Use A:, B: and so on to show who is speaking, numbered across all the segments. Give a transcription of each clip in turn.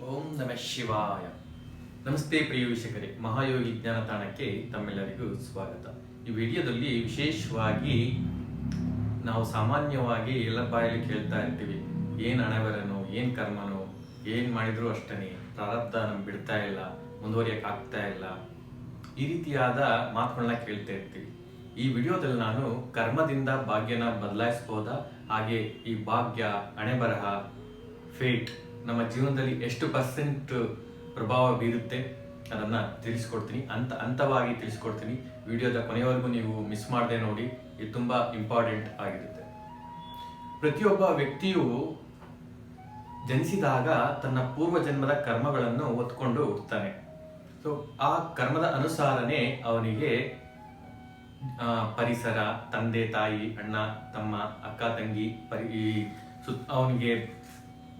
A: ಓಂ ನಮಃ ಶಿವಾಯ. ನಮಸ್ತೆ ಪ್ರಿಯ ವೀಕ್ಷಕರೇ, ಮಹಾಯೋಗಿ ಜ್ಞಾನ ತಾಣಕ್ಕೆ ತಮ್ಮೆಲ್ಲರಿಗೂ ಸ್ವಾಗತ. ಈ ವಿಡಿಯೋದಲ್ಲಿ ವಿಶೇಷವಾಗಿ ನಾವು ಸಾಮಾನ್ಯವಾಗಿ ಎಲ್ಲ ಬಾಯಲ್ಲಿ ಕೇಳ್ತಾ ಇರ್ತೀವಿ, ಏನು ಹಣೆಬರನು, ಏನು ಕರ್ಮನು, ಏನು ಮಾಡಿದ್ರು ಅಷ್ಟೇ, ಪ್ರಾರಬ್ಧ ನಮ್ಗೆ ಬಿಡ್ತಾ ಇಲ್ಲ, ಮುಂದುವರಿಯಕ್ಕೆ ಆಗ್ತಾ ಇಲ್ಲ, ಈ ರೀತಿಯಾದ ಮಾತುಗಳನ್ನ ಕೇಳ್ತಾ ಇರ್ತೀವಿ. ಈ ವಿಡಿಯೋದಲ್ಲಿ ನಾನು ಕರ್ಮದಿಂದ ಭಾಗ್ಯನ ಬದಲಾಯಿಸ್ಬೋದಾ, ಹಾಗೆ ಈ ಭಾಗ್ಯ, ಹಣೆಬರಹ, ಫೇಟ್ ನಮ್ಮ ಜೀವನದಲ್ಲಿ ಎಷ್ಟು ಪರ್ಸೆಂಟ್ ಪ್ರಭಾವ ಬೀರುತ್ತೆ ಅದನ್ನ ತಿಳಿಸ್ಕೊಡ್ತೀನಿ, ಹಂತವಾಗಿ ತಿಳಿಸ್ಕೊಡ್ತೀನಿ. ವಿಡಿಯೋದ ಕೊನೆಯವರೆಗೂ ನೀವು ಮಿಸ್ ಮಾಡದೆ ನೋಡಿ, ಇದು ತುಂಬಾ ಇಂಪಾರ್ಟೆಂಟ್ ಆಗಿರುತ್ತೆ. ಪ್ರತಿಯೊಬ್ಬ ವ್ಯಕ್ತಿಯು ಜನಿಸಿದಾಗ ತನ್ನ ಪೂರ್ವ ಜನ್ಮದ ಕರ್ಮಗಳನ್ನು ಹೊತ್ಕೊಂಡು ಹುಟ್ಟುತ್ತಾನೆ. ಸೊ ಆ ಕರ್ಮದ ಅನುಸಾರನೇ ಅವನಿಗೆ ಪರಿಸರ, ತಂದೆ ತಾಯಿ, ಅಣ್ಣ ತಮ್ಮ, ಅಕ್ಕ ತಂಗಿ, ಅವನಿಗೆ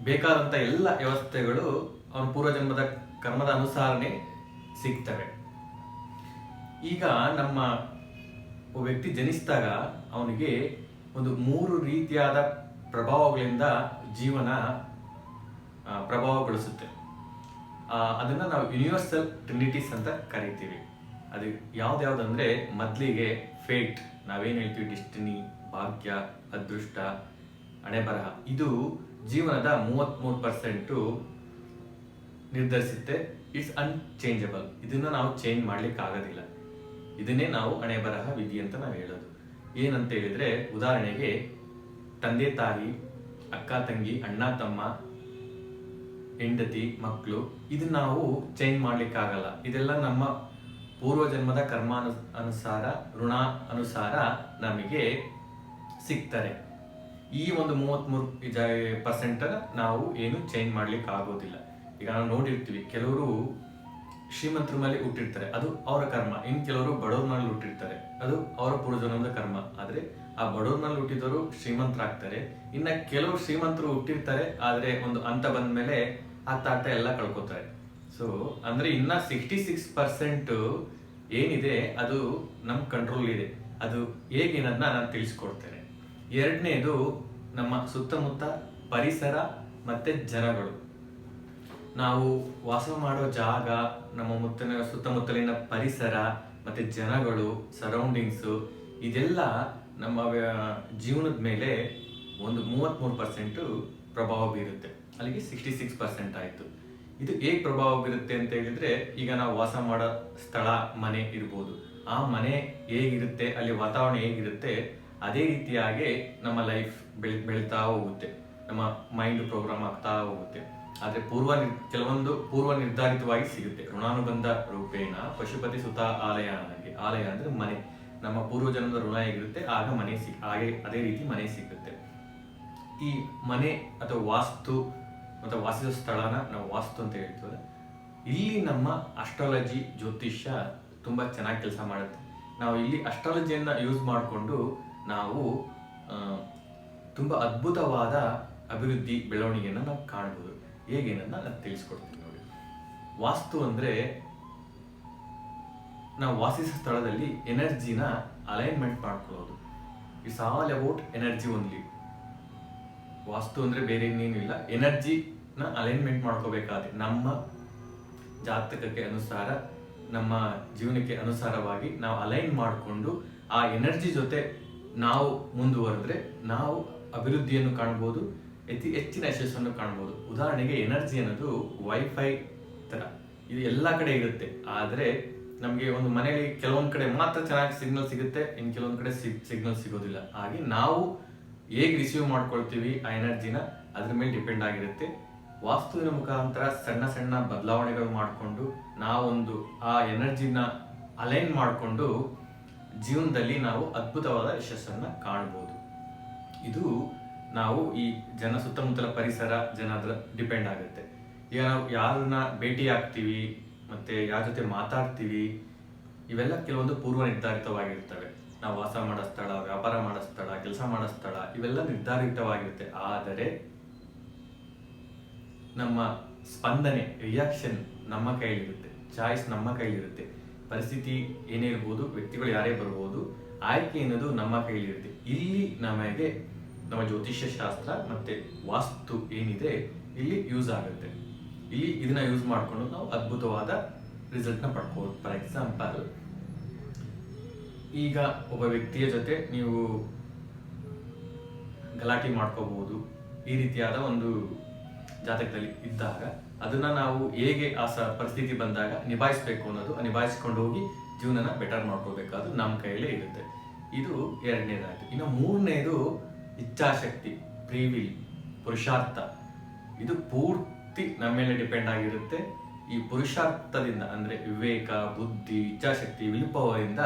A: ಬೇಕಾದಂತ ಎಲ್ಲ ವ್ಯವಸ್ಥೆಗಳು ಅವನ ಪೂರ್ವಜನ್ಮದ ಕರ್ಮದ ಅನುಸಾರನೇ ಸಿಗ್ತವೆ. ಈಗ ನಮ್ಮ ಒಬ್ಬ ವ್ಯಕ್ತಿ ಜನಿಸಿದಾಗ ಅವನಿಗೆ ಒಂದು 3 ರೀತಿಯಾದ ಪ್ರಭಾವಗಳಿಂದ ಜೀವನ ಪ್ರಭಾವಗೊಳಿಸುತ್ತೆ. ಅದನ್ನ ನಾವು ಯೂನಿವರ್ಸಲ್ ಟ್ರಿನಿಟೀಸ್ ಅಂತ ಕರಿತೀವಿ. ಅದು ಯಾವ್ದಾವ್ದಂದ್ರೆ, ಮೊದಲಿಗೆ ಫೇಟ್, ನಾವೇನ್ ಹೇಳ್ತೀವಿ, ಡೆಸ್ಟಿನಿ, ಭಾಗ್ಯ, ಅದೃಷ್ಟ, ಹಣೆಬರಹ, ಇದು ಜೀವನದ 33% ನಿರ್ಧರಿಸುತ್ತೆ. ಇಟ್ಸ್ ಅನ್ಚೇಂಜಬಲ್. ಇದನ್ನ ನಾವು ಚೇಂಜ್ ಮಾಡ್ಲಿಕ್ಕೆ ಆಗೋದಿಲ್ಲ. ಇದನ್ನೇ ನಾವು ಹಣೆಬರಹ ವಿಧಿ ಅಂತ ನಾವು ಹೇಳೋದು. ಏನಂತ ಹೇಳಿದ್ರೆ, ಉದಾಹರಣೆಗೆ ತಂದೆ ತಾಯಿ, ಅಕ್ಕ ತಂಗಿ, ಅಣ್ಣ ತಮ್ಮ, ಹೆಂಡತಿ, ಮಕ್ಕಳು, ಇದನ್ನ ನಾವು ಚೇಂಜ್ ಮಾಡ್ಲಿಕ್ಕೆ ಆಗಲ್ಲ. ಇದೆಲ್ಲ ನಮ್ಮ ಪೂರ್ವಜನ್ಮದ ಕರ್ಮ ಅನುಸಾರ, ಋಣ ಅನುಸಾರ ನಮಗೆ ಸಿಗ್ತಾರೆ. ಈ ಒಂದು 33% ನಾವು ಏನು ಚೇಂಜ್ ಮಾಡ್ಲಿಕ್ಕೆ ಆಗೋದಿಲ್ಲ. ಈಗ ನಾವು ನೋಡಿರ್ತೀವಿ, ಕೆಲವರು ಶ್ರೀಮಂತರ ಮೇಲೆ ಹುಟ್ಟಿರ್ತಾರೆ, ಅದು ಅವರ ಕರ್ಮ. ಇನ್ನು ಕೆಲವರು ಬಡವ್ರ ಮೇಲೆ ಹುಟ್ಟಿರ್ತಾರೆ, ಅದು ಅವರ ಪೂರ್ವಜನ್ಮದ ಕರ್ಮ. ಆದ್ರೆ ಆ ಬಡವ್ರ ಮೇಲೆ ಹುಟ್ಟಿದವರು ಶ್ರೀಮಂತರಾಗ್ತಾರೆ. ಇನ್ನ ಕೆಲವರು ಶ್ರೀಮಂತರು ಹುಟ್ಟಿರ್ತಾರೆ, ಆದ್ರೆ ಒಂದು ಹಂತ ಬಂದ್ಮೇಲೆ ಆಗ್ತಾ ಎಲ್ಲ ಕಳ್ಕೊತಾರೆ. ಸೊ ಅಂದ್ರೆ ಇನ್ನ 66% ಏನಿದೆ ಅದು ನಮ್ ಕಂಟ್ರೋಲ್ ಇದೆ. ಅದು ಹೇಗೆ ಅನ್ನೋದನ್ನ ನಾನು ತಿಳಿಸ್ಕೊಡ್ತೇನೆ. ಎರಡನೇದು ನಮ್ಮ ಸುತ್ತಮುತ್ತ ಪರಿಸರ ಮತ್ತೆ ಜನಗಳು. ನಾವು ವಾಸ ಮಾಡೋ ಜಾಗ, ನಮ್ಮ ಸುತ್ತಮುತ್ತಲಿನ ಪರಿಸರ ಮತ್ತೆ ಜನಗಳು, ಸರೌಂಡಿಂಗ್ಸು, ಇದೆಲ್ಲ ನಮ್ಮ ಜೀವನದ ಮೇಲೆ ಒಂದು 33% ಪ್ರಭಾವ ಬೀರುತ್ತೆ. ಅಲ್ಲಿಗೆ 66% ಆಯ್ತು. ಇದು ಹೇಗೆ ಪ್ರಭಾವ ಬೀರುತ್ತೆ ಅಂತ ಹೇಳಿದ್ರೆ, ಈಗ ನಾವು ವಾಸ ಮಾಡೋ ಸ್ಥಳ, ಮನೆ ಇರ್ಬೋದು. ಆ ಮನೆ ಹೇಗಿರುತ್ತೆ, ಅಲ್ಲಿ ವಾತಾವರಣ ಹೇಗಿರುತ್ತೆ, ಅದೇ ರೀತಿಯಾಗಿ ನಮ್ಮ ಲೈಫ್ ಬೆಳೀತಾ ಹೋಗುತ್ತೆ, ನಮ್ಮ ಮೈಂಡ್ ಪ್ರೋಗ್ರಾಮ್ ಆಗ್ತಾ ಹೋಗುತ್ತೆ. ಆದ್ರೆ ಕೆಲವೊಂದು ಪೂರ್ವ ನಿರ್ಧಾರಿತವಾಗಿ ಸಿಗುತ್ತೆ. ಋಣಾನುಬಂಧ ರೂಪೇಣ ಪಶುಪತಿ ಸುತ ಆಲಯ. ಆಲಯ ಅಂದ್ರೆ ಮನೆ. ನಮ್ಮ ಪೂರ್ವಜನ್ಮದ ಋಣ ಹೇಗಿರುತ್ತೆ, ಆಗ ಮನೆ ಅದೇ ರೀತಿ ಮನೆ ಸಿಗುತ್ತೆ. ಈ ಮನೆ ಅಥವಾ ವಾಸ್ತು ಮತ್ತು ವಾಸಿಸೋ ಸ್ಥಳನ ನಾವು ವಾಸ್ತು ಅಂತ ಹೇಳ್ತೀವಲ್ಲ, ಇಲ್ಲಿ ನಮ್ಮ ಅಸ್ಟ್ರಾಲಜಿ, ಜ್ಯೋತಿಷ್ಯ ತುಂಬಾ ಚೆನ್ನಾಗಿ ಕೆಲಸ ಮಾಡುತ್ತೆ. ನಾವು ಇಲ್ಲಿ ಅಸ್ಟ್ರಾಲಜಿಯನ್ನ ಯೂಸ್ ಮಾಡಿಕೊಂಡು ನಾವು ತುಂಬಾ ಅದ್ಭುತವಾದ ಅಭಿವೃದ್ಧಿ, ಬೆಳವಣಿಗೆಯನ್ನು ನಾವು ಕಾಣಬಹುದು. ಹೇಗೇನನ್ನ ನಾನು ತಿಳಿಸ್ಕೊಡ್ತೀನಿ ನೋಡಿ. ವಾಸ್ತು ಅಂದ್ರೆ ನಾವು ವಾಸಿಸೋ ಸ್ಥಳದಲ್ಲಿ ಎನರ್ಜಿನ ಅಲೈನ್ಮೆಂಟ್ ಮಾಡ್ಕೊಳ್ಳೋದು. It's all about energy only. Vastu ಅಂದ್ರೆ ಬೇರೆ ಇನ್ನೇನು ಇಲ್ಲ, ಎನರ್ಜಿನ ಅಲೈನ್ಮೆಂಟ್ ಮಾಡ್ಕೋಬೇಕಾದ್ರೆ ನಮ್ಮ ಜಾತಕಕ್ಕೆ ಅನುಸಾರ, ನಮ್ಮ ಜೀವನಕ್ಕೆ ಅನುಸಾರವಾಗಿ ನಾವು ಅಲೈನ್ ಮಾಡಿಕೊಂಡು ಆ ಎನರ್ಜಿ ಜೊತೆ ನಾವು ಮುಂದುವರೆದ್ರೆ ನಾವು ಅಭಿವೃದ್ಧಿಯನ್ನು ಕಾಣ್ಬೋದು, ಹೆಚ್ಚಿನ ಯಶಸ್ಸನ್ನು ಕಾಣ್ಬೋದು. ಉದಾಹರಣೆಗೆ ಎನರ್ಜಿ ಅನ್ನೋದು ವೈಫೈ ತರ, ಇದು ಎಲ್ಲ ಕಡೆ ಇರುತ್ತೆ. ಆದ್ರೆ ನಮ್ಗೆ ಒಂದು ಮನೆಯಲ್ಲಿ ಕೆಲವೊಂದ್ ಕಡೆ ಮಾತ್ರ ಚೆನ್ನಾಗಿ ಸಿಗ್ನಲ್ ಸಿಗುತ್ತೆ, ಇನ್ನು ಕೆಲವೊಂದ್ ಕಡೆ ಸಿಗ್ನಲ್ ಸಿಗೋದಿಲ್ಲ. ಹಾಗೆ ನಾವು ಹೇಗೆ ರಿಸೀವ್ ಮಾಡ್ಕೊಳ್ತೀವಿ ಆ ಎನರ್ಜಿನ, ಅದ್ರ ಮೇಲೆ ಡಿಪೆಂಡ್ ಆಗಿರುತ್ತೆ. ವಾಸ್ತುವಿನ ಮುಖಾಂತರ ಸಣ್ಣ ಸಣ್ಣ ಬದಲಾವಣೆಗಳು ಮಾಡಿಕೊಂಡು ನಾವೊಂದು ಆ ಎನರ್ಜಿನ ಅಲೈನ್ ಮಾಡಿಕೊಂಡು ಜೀವನದಲ್ಲಿ ನಾವು ಅದ್ಭುತವಾದ ಯಶಸ್ಸನ್ನ ಕಾಣಬಹುದು. ಇದು ನಾವು ಈ ಸುತ್ತಮುತ್ತಲ ಪರಿಸರ, ಜನರ ಡಿಪೆಂಡ್ ಆಗುತ್ತೆ. ಈಗ ನಾವು ಯಾರನ್ನ ಭೇಟಿ ಆಗ್ತೀವಿ ಮತ್ತೆ ಯಾರ ಜೊತೆ ಮಾತಾಡ್ತೀವಿ, ಇವೆಲ್ಲ ಕೆಲವೊಂದು ಪೂರ್ವ ನಿರ್ಧಾರಿತವಾಗಿರ್ತವೆ. ನಾವು ವಾಸ ಮಾಡೋ ಸ್ಥಳ, ವ್ಯಾಪಾರ ಮಾಡೋ ಸ್ಥಳ, ಕೆಲಸ ಮಾಡೋ ಸ್ಥಳ, ಇವೆಲ್ಲ ನಿರ್ಧಾರಿತವಾಗಿರುತ್ತೆ. ಆದರೆ ನಮ್ಮ ಸ್ಪಂದನೆ, ರಿಯಾಕ್ಷನ್ ನಮ್ಮ ಕೈಲಿರುತ್ತೆ, ಚಾಯ್ಸ್ ನಮ್ಮ ಕೈಲಿರುತ್ತೆ. ಪರಿಸ್ಥಿತಿ ಏನೇ ಇರ್ಬೋದು, ವ್ಯಕ್ತಿಗಳು ಯಾರೇ ಬರ್ಬೋದು, ಆಯ್ಕೆ ಅನ್ನೋದು ನಮ್ಮ ಕೈಲಿರುತ್ತೆ. ಇಲ್ಲಿ ನಮಗೆ ನಮ್ಮ ಜ್ಯೋತಿಷ್ಯ ಶಾಸ್ತ್ರ ಮತ್ತೆ ವಾಸ್ತು ಏನಿದೆ ಇಲ್ಲಿ ಯೂಸ್ ಆಗುತ್ತೆ. ಇಲ್ಲಿ ಇದನ್ನ ಯೂಸ್ ಮಾಡಿಕೊಂಡು ನಾವು ಅದ್ಭುತವಾದ ರಿಸಲ್ಟ್ನ ಪಡ್ಕೋಬೋದು. ಫಾರ್ ಎಕ್ಸಾಂಪಲ್, ಈಗ ಒಬ್ಬ ವ್ಯಕ್ತಿಯ ಜೊತೆ ನೀವು ಗಲಾಟೆ ಮಾಡ್ಕೋಬಹುದು, ಈ ರೀತಿಯಾದ ಒಂದು ಜಾತಕದಲ್ಲಿ ಇದ್ದಾಗ ಅದನ್ನ ನಾವು ಹೇಗೆ ಆ ಪರಿಸ್ಥಿತಿ ಬಂದಾಗ ನಿಭಾಯಿಸಬೇಕು ಅನ್ನೋದು, ನಿಭಾಯಿಸ್ಕೊಂಡು ಹೋಗಿ ಜೀವನನ ಬೆಟರ್ ಮಾಡ್ಕೋಬೇಕಾದ್ರು ನಮ್ಮ ಕೈಯಲ್ಲೇ ಇರುತ್ತೆ. ಇದು ಎರಡನೇದಾಯ್ತು. ಇನ್ನು ಮೂರನೇದು ಇಚ್ಛಾಶಕ್ತಿ, ಪ್ರೀವಿಲ್, ಪುರುಷಾರ್ಥ. ಇದು ಪೂರ್ತಿ ನಮ್ಮ ಮೇಲೆ ಡಿಪೆಂಡ್ ಆಗಿರುತ್ತೆ. ಈ ಪುರುಷಾರ್ಥದಿಂದ ಅಂದ್ರೆ ವಿವೇಕ, ಬುದ್ಧಿ, ಇಚ್ಛಾಶಕ್ತಿ, ವಿಲ್ ಪವರ್ ಇಂದ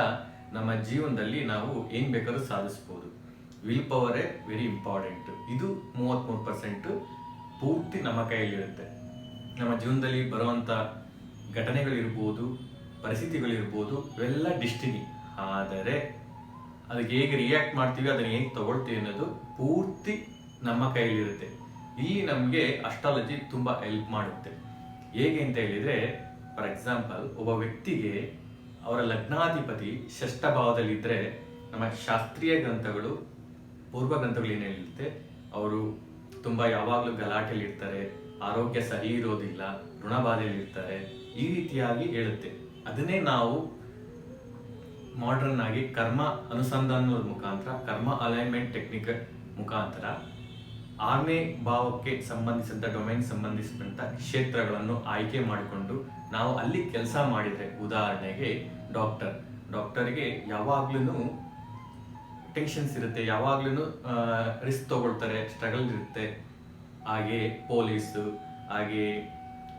A: ನಮ್ಮ ಜೀವನದಲ್ಲಿ ನಾವು ಏನ್ ಬೇಕಾದ್ರೂ ಸಾಧಿಸಬಹುದು. ವಿಲ್ ಪವರೇ ವೆರಿ ಇಂಪಾರ್ಟೆಂಟ್. ಇದು 33% ಪೂರ್ತಿ ನಮ್ಮ ಕೈಯಲ್ಲಿರುತ್ತೆ. ನಮ್ಮ ಜೀವನದಲ್ಲಿ ಬರುವಂತ ಘಟನೆಗಳಿರ್ಬೋದು, ಪರಿಸ್ಥಿತಿಗಳಿರ್ಬೋದು, ಇವೆಲ್ಲ ಡಿಸ್ಟಿನಿ. ಆದರೆ ಅದಕ್ಕೆ ಹೇಗೆ ರಿಯಾಕ್ಟ್ ಮಾಡ್ತೀವಿ, ಅದನ್ನ ಹೇಗೆ ತಗೊಳ್ತೀವಿ ಅನ್ನೋದು ಪೂರ್ತಿ ನಮ್ಮ ಕೈಯಲ್ಲಿರುತ್ತೆ. ಇಲ್ಲಿ ನಮಗೆ ಅಸ್ಟ್ರಾಲಜಿ ತುಂಬಾ ಹೆಲ್ಪ್ ಮಾಡುತ್ತೆ. ಹೇಗೆ ಅಂತ ಹೇಳಿದ್ರೆ, ಫಾರ್ ಎಕ್ಸಾಂಪಲ್, ಒಬ್ಬ ವ್ಯಕ್ತಿಗೆ ಅವರ ಲಗ್ನಾಧಿಪತಿ ಷಷ್ಠ ಭಾವದಲ್ಲಿದ್ದರೆ ನಮ್ಮ ಶಾಸ್ತ್ರೀಯ ಗ್ರಂಥಗಳು, ಪೂರ್ವ ಗ್ರಂಥಗಳು ಏನು ಹೇಳಿರುತ್ತೆ, ಅವರು ತುಂಬಾ ಯಾವಾಗಲೂ ಗಲಾಟೆಯಲ್ಲಿ ಇರ್ತಾರೆ, ಆರೋಗ್ಯ ಸರಿ ಇರೋದಿಲ್ಲ, ಋಣಬಾಧೆಯಲ್ಲಿ ಇರ್ತಾರೆ, ಈ ರೀತಿಯಾಗಿ ಹೇಳುತ್ತೆ. ಅದನ್ನೇ ನಾವು ಮಾಡರ್ನ್ ಆಗಿ ಕರ್ಮ ಅನುಸಂಧಾನದ ಮುಖಾಂತರ, ಕರ್ಮ ಅಲೈನ್ಮೆಂಟ್ ಟೆಕ್ನಿಕ್ ಮುಖಾಂತರ 6ನೇ ಭಾವಕ್ಕೆ ಸಂಬಂಧಿಸಿದಂಥ ಡೊಮೈನ್ ಸಂಬಂಧಿಸಿದಂಥ ಕ್ಷೇತ್ರಗಳನ್ನು ಆಯ್ಕೆ ಮಾಡಿಕೊಂಡು ನಾವು ಅಲ್ಲಿ ಕೆಲಸ ಮಾಡಿದ್ರೆ, ಉದಾಹರಣೆಗೆ ಡಾಕ್ಟರ್ಗೆ ಯಾವಾಗ್ಲೂ ಟೆನ್ಷನ್ಸ್ ಇರುತ್ತೆ, ಯಾವಾಗ್ಲೂ ರಿಸ್ಕ್ ತಗೊಳ್ತಾರೆ, ಸ್ಟ್ರಗಲ್ ಇರುತ್ತೆ. ಹಾಗೆ ಪೊಲೀಸು, ಹಾಗೆ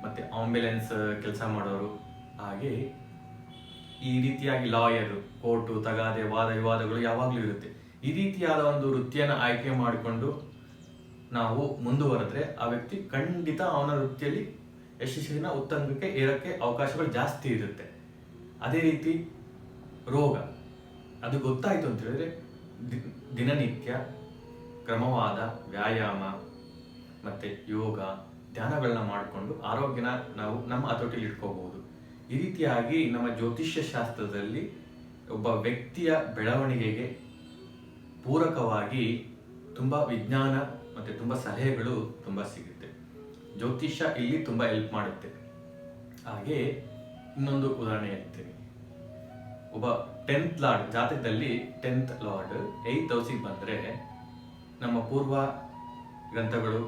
A: ಮತ್ತೆ ಆಂಬ್ಯುಲೆನ್ಸ್ ಕೆಲಸ ಮಾಡೋರು, ಹಾಗೆ ಈ ರೀತಿಯಾಗಿ ಲಾಯರು, ಕೋರ್ಟು, ತಗಾದೆ, ವಾದ ವಿವಾದಗಳು ಯಾವಾಗ್ಲೂ ಇರುತ್ತೆ. ಈ ರೀತಿಯಾದ ಒಂದು ವೃತ್ತಿಯನ್ನು ಆಯ್ಕೆ ಮಾಡಿಕೊಂಡು ನಾವು ಮುಂದುವರೆದ್ರೆ ಆ ವ್ಯಕ್ತಿ ಖಂಡಿತ ಅವನ ವೃತ್ತಿಯಲ್ಲಿ ಯಶಸ್ಸಿನ ಉತ್ತುಂಗಕ್ಕೆ ಏರಕ್ಕೆ ಅವಕಾಶಗಳು ಜಾಸ್ತಿ ಇರುತ್ತೆ. ಅದೇ ರೀತಿ ರೋಗ, ಅದು ಗೊತ್ತಾಯ್ತು ಅಂತ ಹೇಳಿದ್ರೆ ದಿನನಿತ್ಯ ಕ್ರಮವಾದ ವ್ಯಾಯಾಮ ಮತ್ತೆ ಯೋಗ, ಧ್ಯಾನಗಳನ್ನ ಮಾಡಿಕೊಂಡು ಆರೋಗ್ಯನ ನಾವು ನಮ್ಮ ಹತೋಟಿಯಲ್ಲಿ ಇಟ್ಕೋಬಹುದು. ಈ ರೀತಿಯಾಗಿ ನಮ್ಮ ಜ್ಯೋತಿಷ್ಯ ಶಾಸ್ತ್ರದಲ್ಲಿ ಒಬ್ಬ ವ್ಯಕ್ತಿಯ ಬೆಳವಣಿಗೆಗೆ ಪೂರಕವಾಗಿ ತುಂಬಾ ವಿಜ್ಞಾನ ಮತ್ತೆ ತುಂಬಾ ಸಲಹೆಗಳು ತುಂಬಾ ಸಿಗುತ್ತೆ. ಜ್ಯೋತಿಷ್ಯ ಇಲ್ಲಿ ತುಂಬಾ ಹೆಲ್ಪ್ ಮಾಡುತ್ತೆ. ಹಾಗೆ ಇನ್ನೊಂದು ಉದಾಹರಣೆ ಹೇಳ್ತೀನಿ. ಒಬ್ಬ 10th ಲಾರ್ಡ್ ಜಾತಕದಲ್ಲಿ 10th ಲಾರ್ಡ್ 8th ಹೌಸಿಗೆ ಬಂದ್ರೆ ನಮ್ಮ ಪೂರ್ವ ಗ್ರಂಥಗಳು,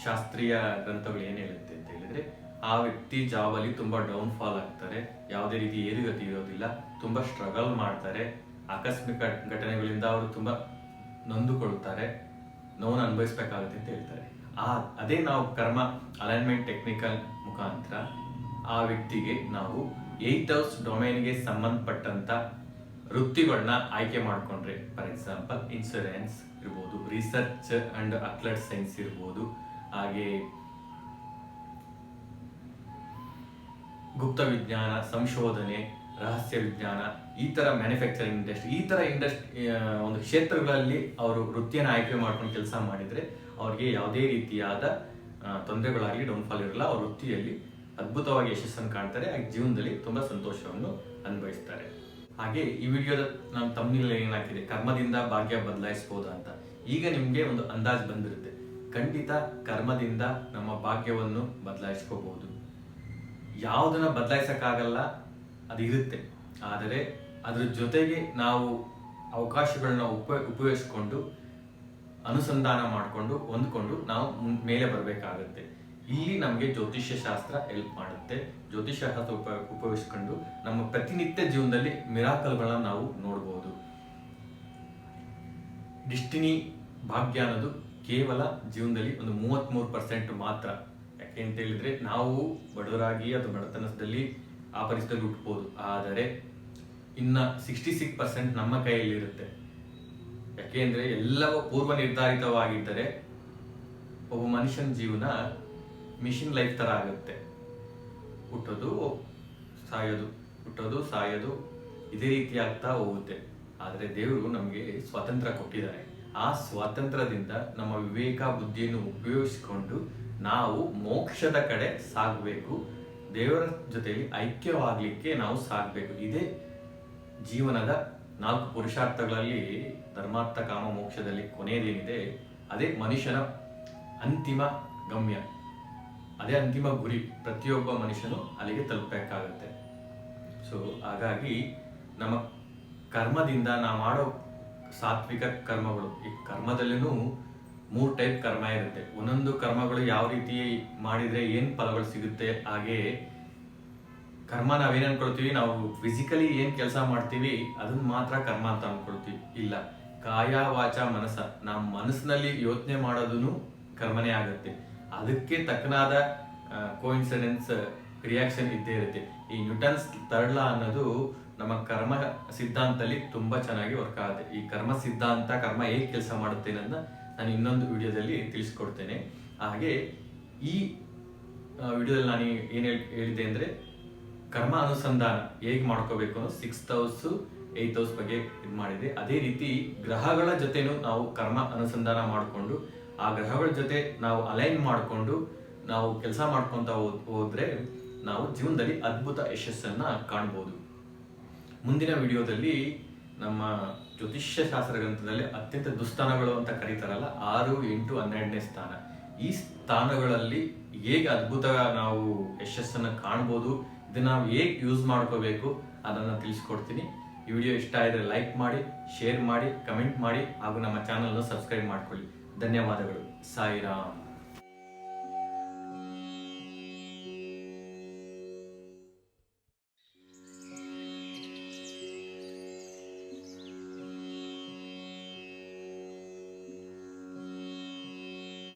A: ಶಾಸ್ತ್ರೀಯ ಗ್ರಂಥಗಳು ಏನ್ ಹೇಳುತ್ತೆ ಅಂತ ಹೇಳಿದ್ರೆ, ಆ ವ್ಯಕ್ತಿ ಜಾಬಲ್ಲಿ ತುಂಬಾ ಡೌನ್ ಫಾಲ್ ಆಗ್ತಾರೆ, ಯಾವುದೇ ರೀತಿ ಏರುಗತಿ ಇರೋದಿಲ್ಲ, ತುಂಬಾ ಸ್ಟ್ರಗಲ್ ಮಾಡ್ತಾರೆ, ಆಕಸ್ಮಿಕ ಘಟನೆಗಳಿಂದ ಅವರು ತುಂಬಾ ನೊಂದುಕೊಳ್ಳುತ್ತಾರೆ, ನೋವನ್ನು ಅನುಭವಿಸ್ಬೇಕಾಗುತ್ತೆ ಅಂತ ಹೇಳ್ತಾರೆ. ಅದೇ ನಾವು ಕರ್ಮ ಅಲೈನ್ಮೆಂಟ್ ಟೆಕ್ನಿಕಲ್ ಮುಖಾಂತರ ಆ ವ್ಯಕ್ತಿಗೆ ನಾವು 8th ಹೌಸ್ ಡೊಮೈನ್ಗೆ ಸಂಬಂಧಪಟ್ಟಂತ ವೃತ್ತಿಗಳನ್ನ ಆಯ್ಕೆ ಮಾಡ್ಕೊಂಡ್ರೆ, ಫಾರ್ ಎಕ್ಸಾಂಪಲ್ ಇನ್ಶೂರೆನ್ಸ್ ಇರ್ಬೋದು, ರಿಸರ್ಚ್ ಅಂಡ್ ಅಪ್ಲೈಡ್ ಸೈನ್ಸ್ ಇರ್ಬೋದು, ಹಾಗೆ ಗುಪ್ತ ವಿಜ್ಞಾನ, ಸಂಶೋಧನೆ, ರಹಸ್ಯ ವಿಜ್ಞಾನ, ಈ ತರ ಮ್ಯಾನುಫ್ಯಾಕ್ಚರಿಂಗ್ ಇಂಡಸ್ಟ್ರಿ, ಈ ತರ ಒಂದು ಕ್ಷೇತ್ರಗಳಲ್ಲಿ ಅವರು ವೃತ್ತಿಯನ್ನು ಆಯ್ಕೆ ಮಾಡ್ಕೊಂಡು ಕೆಲಸ ಮಾಡಿದ್ರೆ ಅವ್ರಿಗೆ ಯಾವುದೇ ರೀತಿಯಾದ ತೊಂದರೆಗಳಾಗಲಿ ಡೌನ್ಫಾಲ್ ಇರಲ್ಲ. ಅವ್ರ ವೃತ್ತಿಯಲ್ಲಿ ಅದ್ಭುತವಾಗಿ ಯಶಸ್ಸನ್ನು ಕಾಣ್ತಾರೆ, ಹಾಗೆ ಜೀವನದಲ್ಲಿ ತುಂಬಾ ಸಂತೋಷವನ್ನು ಅನುಭವಿಸ್ತಾರೆ. ಹಾಗೆ ಈ ವಿಡಿಯೋದ ನಾನು ತಮ್ಮನಲ್ಲಿ ಏನಾಗಿದೆ, ಕರ್ಮದಿಂದ ಭಾಗ್ಯ ಬದಲಾಯಿಸಬಹುದಾ ಅಂತ. ಈಗ ನಿಮ್ಗೆ ಒಂದು ಅಂದಾಜು ಬಂದಿರುತ್ತೆ, ಖಂಡಿತ ಕರ್ಮದಿಂದ ನಮ್ಮ ಭಾಗ್ಯವನ್ನು ಬದಲಾಯಿಸ್ಕೋಬಹುದು. ಯಾವುದನ್ನ ಬದಲಾಯಿಸಕ್ಕಾಗಲ್ಲ, ಅದು ಇರುತ್ತೆ. ಆದರೆ ಅದ್ರ ಜೊತೆಗೆ ನಾವು ಅವಕಾಶಗಳನ್ನ ಉಪಯೋಗಿಸ್ಕೊಂಡು, ಅನುಸಂಧಾನ ಮಾಡಿಕೊಂಡು, ಹೊಂದ್ಕೊಂಡು ನಾವು ಮೇಲೆ ಬರಬೇಕಾಗುತ್ತೆ. ಇಲ್ಲಿ ನಮಗೆ ಜ್ಯೋತಿಷ್ಯ ಶಾಸ್ತ್ರ ಹೆಲ್ಪ್ ಮಾಡುತ್ತೆ. ಜ್ಯೋತಿಷ್ಯ ಶಾಸ್ತ್ರ ಉಪಯೋಗಿಸ್ಕೊಂಡು ನಮ್ಮ ಪ್ರತಿನಿತ್ಯ ಜೀವನದಲ್ಲಿ ಮಿರಾಕಲ್ಗಳನ್ನ ನಾವು ನೋಡಬಹುದು. ಡಿಸ್ಟಿನಿ ಭಾಗ್ಯ ಅನ್ನೋದು ಕೇವಲ ಜೀವನದಲ್ಲಿ ಒಂದು 33% ಮಾತ್ರ. ಯಾಕೆ ಅಂತ ಹೇಳಿದ್ರೆ, ನಾವು ಬಡವರಾಗಿ ಅದು ಬಡತನದಲ್ಲಿ ಆ ಪರಿಸ್ಥಿತಿಯಲ್ಲಿ ಹುಟ್ಟಬಹುದು, ಆದರೆ ಇನ್ನ 66% ನಮ್ಮ ಕೈಯಲ್ಲಿರುತ್ತೆ. ಯಾಕೆ ಅಂದ್ರೆ ಎಲ್ಲವೂ ಪೂರ್ವ ನಿರ್ಧಾರಿತವಾಗಿದ್ದರೆ ಒಬ್ಬ ಮನುಷ್ಯನ ಜೀವನ ಮಿಷಿನ್ ಲೈಫ್ ತರ ಆಗುತ್ತೆ. ಹುಟ್ಟೋದು ಸಾಯೋದು, ಹುಟ್ಟೋದು ಸಾಯೋದು, ಇದೇ ರೀತಿ ಆಗ್ತಾ ಹೋಗುತ್ತೆ. ಆದರೆ ದೇವರು ನಮಗೆ ಸ್ವಾತಂತ್ರ್ಯ ಕೊಟ್ಟಿದ್ದಾರೆ. ಆ ಸ್ವಾತಂತ್ರ್ಯದಿಂದ ನಮ್ಮ ವಿವೇಕ, ಬುದ್ಧಿಯನ್ನು ಉಪಯೋಗಿಸಿಕೊಂಡು ನಾವು ಮೋಕ್ಷದ ಕಡೆ ಸಾಗಬೇಕು. ದೇವರ ಜೊತೆಯಲ್ಲಿ ಐಕ್ಯವಾಗಲಿಕ್ಕೆ ನಾವು ಸಾಗಬೇಕು. ಇದೇ ಜೀವನದ 4 ಪುರುಷಾರ್ಥಗಳಲ್ಲಿ ಧರ್ಮಾರ್ಥ ಕಾಮ ಮೋಕ್ಷದಲ್ಲಿ ಕೊನೆಯದೇನಿದೆ, ಅದೇ ಮನುಷ್ಯನ ಅಂತಿಮ ಗಮ್ಯ. ಅದೇ ಅಂತಿಮ ಗುರಿ. ಪ್ರತಿಯೊಬ್ಬ ಮನುಷ್ಯನು ಅಲ್ಲಿಗೆ ತಲುಪಬೇಕಾಗುತ್ತೆ. ಸೊ ಹಾಗಾಗಿ ನಮ್ಮ ಕರ್ಮದಿಂದ ನಾವು ಮಾಡೋ ಸಾತ್ವಿಕ ಕರ್ಮಗಳು, ಈ ಕರ್ಮದಲ್ಲಿನೂ 3 ಟೈಪ್ ಕರ್ಮ ಇರುತ್ತೆ. ಒಂದೊಂದು ಕರ್ಮಗಳು ಯಾವ ರೀತಿ ಮಾಡಿದ್ರೆ ಏನು ಫಲಗಳು ಸಿಗುತ್ತೆ, ಹಾಗೆ ಕರ್ಮ ನಾವೇನು ಅನ್ಕೊಳ್ತೀವಿ, ನಾವು ಫಿಸಿಕಲಿ ಏನು ಕೆಲಸ ಮಾಡ್ತೀವಿ ಅದನ್ನ ಮಾತ್ರ ಕರ್ಮ ಅಂತ ಅನ್ಕೊಳ್ತೀವಿ. ಇಲ್ಲ, ಕಾಯ ವಾಚ ಮನಸ, ನಮ್ಮ ಮನಸ್ಸಿನಲ್ಲಿ ಯೋಚನೆ ಮಾಡೋದೂ ಕರ್ಮನೇ ಆಗುತ್ತೆ. ಅದಕ್ಕೆ ತಕ್ಕನಾದ ಕೋಇನ್ಸಿಡೆನ್ಸ್ ರಿಯಾಕ್ಷನ್ ಇದ್ದೇ ಇರುತ್ತೆ. ಈ ನ್ಯೂಟನ್ಸ್ ಥರ್ಡ್ ಲಾ ಅನ್ನೋದು ನಮ್ಮ ಕರ್ಮ ಸಿದ್ಧಾಂತದಲ್ಲಿ ತುಂಬಾ ಚೆನ್ನಾಗಿ ವರ್ಕ್ ಆಗುತ್ತೆ. ಈ ಕರ್ಮ ಸಿದ್ಧಾಂತ, ಕರ್ಮ ಹೇಗೆ ಕೆಲಸ ಮಾಡುತ್ತೆ ಅನ್ನೋದನ್ನ ನಾನು ಇನ್ನೊಂದು ವಿಡಿಯೋದಲ್ಲಿ ತಿಳಿಸ್ಕೊಡ್ತೇನೆ. ಹಾಗೆ ಈ ವಿಡಿಯೋದಲ್ಲಿ ನಾನು ಏನು ಹೇಳಿದೆ ಅಂದರೆ, ಕರ್ಮ ಅನುಸಂಧಾನ ಹೇಗೆ ಮಾಡ್ಕೋಬೇಕು ಅನ್ನೋ 6th house 8th house ಬಗ್ಗೆ ಇದು ಮಾಡಿದೆ. ಅದೇ ರೀತಿ ಗ್ರಹಗಳ ಜೊತೆನೂ ನಾವು ಕರ್ಮ ಅನುಸಂಧಾನ ಮಾಡಿಕೊಂಡು, ಆ ಗ್ರಹಗಳ ಜೊತೆ ನಾವು ಅಲೈನ್ ಮಾಡಿಕೊಂಡು ನಾವು ಕೆಲಸ ಮಾಡ್ಕೊತ ಹೋದ್ರೆ ನಾವು ಜೀವನದಲ್ಲಿ ಅದ್ಭುತ ಯಶಸ್ಸನ್ನ ಕಾಣ್ಬೋದು. ಮುಂದಿನ ವಿಡಿಯೋದಲ್ಲಿ ನಮ್ಮ ಜ್ಯೋತಿಷ್ಯ ಶಾಸ್ತ್ರ ಗ್ರಂಥದಲ್ಲಿ ಅತ್ಯಂತ ದುಸ್ಥಾನಗಳು ಅಂತ ಕರೀತಾರಲ್ಲ, 6, 8, 12ನೇ ಸ್ಥಾನ, ಈ ಸ್ಥಾನಗಳಲ್ಲಿ ಹೇಗೆ ಅದ್ಭುತ ನಾವು ಯಶಸ್ಸನ್ನು ಕಾಣ್ಬೋದು, ಇದನ್ನ ನಾವು ಹೇಗೆ ಯೂಸ್ ಮಾಡ್ಕೋಬೇಕು ಅದನ್ನು ತಿಳಿಸ್ಕೊಡ್ತೀನಿ. ಈ ವಿಡಿಯೋ ಇಷ್ಟ ಆದರೆ ಲೈಕ್ ಮಾಡಿ, ಶೇರ್ ಮಾಡಿ, ಕಮೆಂಟ್ ಮಾಡಿ, ಹಾಗೂ ನಮ್ಮ ಚಾನಲ್ನ ಸಬ್ಸ್ಕ್ರೈಬ್ ಮಾಡ್ಕೊಳ್ಳಿ. ಧನ್ಯವಾದಗಳು. ಸಾಯಿರಾಮ್.